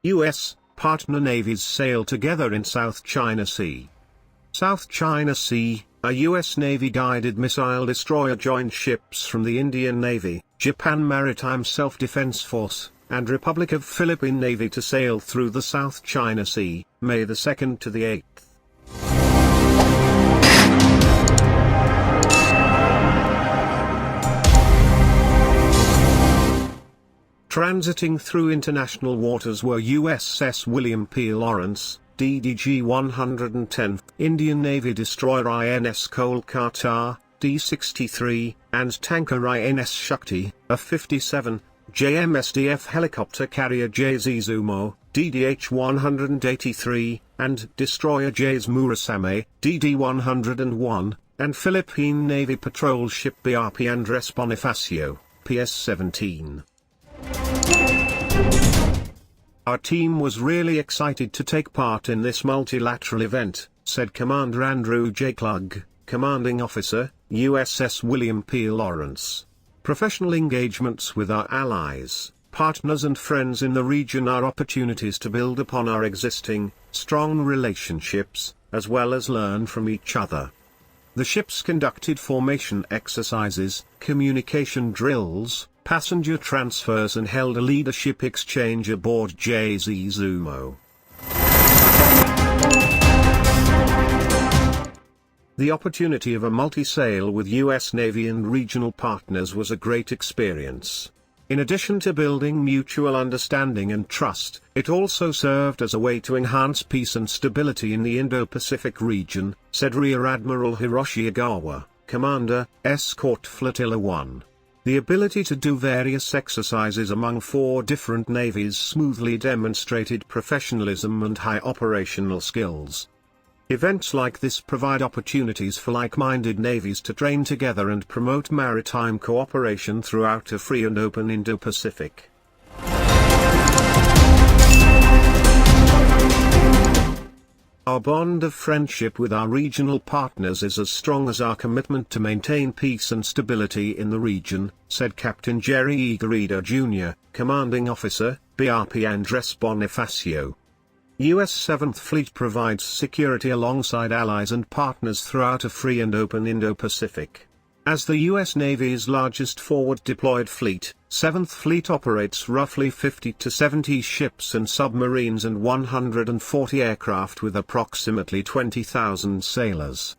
U.S. partner navies sail together in South China Sea. South China Sea, a U.S. Navy-guided missile destroyer joined ships from the Indian Navy, Japan Maritime Self-Defense Force, and Republic of Philippine Navy to sail through the South China Sea, May the 2nd to the 8th. Transiting through international waters were USS William P. Lawrence, DDG-110, Indian Navy destroyer INS Kolkata, D-63, and tanker INS Shakti, a 57, JMSDF helicopter carrier JZ Zumo, DDH-183, and destroyer JS Murasame, DD-101, and Philippine Navy patrol ship BRP Andres Bonifacio, PS-17. Our team was really excited to take part in this multilateral event, said Commander Andrew J. Klug, Commanding Officer, USS William P. Lawrence. Professional engagements with our allies, partners and friends in the region are opportunities to build upon our existing, strong relationships, as well as learn from each other. The ships conducted formation exercises, communication drills, passenger transfers and held a leadership exchange aboard JZ Zumo. The opportunity of a multi-sail with U.S. Navy and regional partners was a great experience. In addition to building mutual understanding and trust, it also served as a way to enhance peace and stability in the Indo-Pacific region, said Rear Admiral Hiroshi Ogawa, Commander, Escort Flotilla 1. The ability to do various exercises among 4 different navies smoothly demonstrated professionalism and high operational skills. Events like this provide opportunities for like-minded navies to train together and promote maritime cooperation throughout a free and open Indo-Pacific. Our bond of friendship with our regional partners is as strong as our commitment to maintain peace and stability in the region, said Captain Jerry E. Garrido Jr., Commanding Officer, BRP Andres Bonifacio. U.S. 7th Fleet provides security alongside allies and partners throughout a free and open Indo-Pacific. As the U.S. Navy's largest forward-deployed fleet, 7th Fleet operates roughly 50 to 70 ships and submarines and 140 aircraft with approximately 20,000 sailors.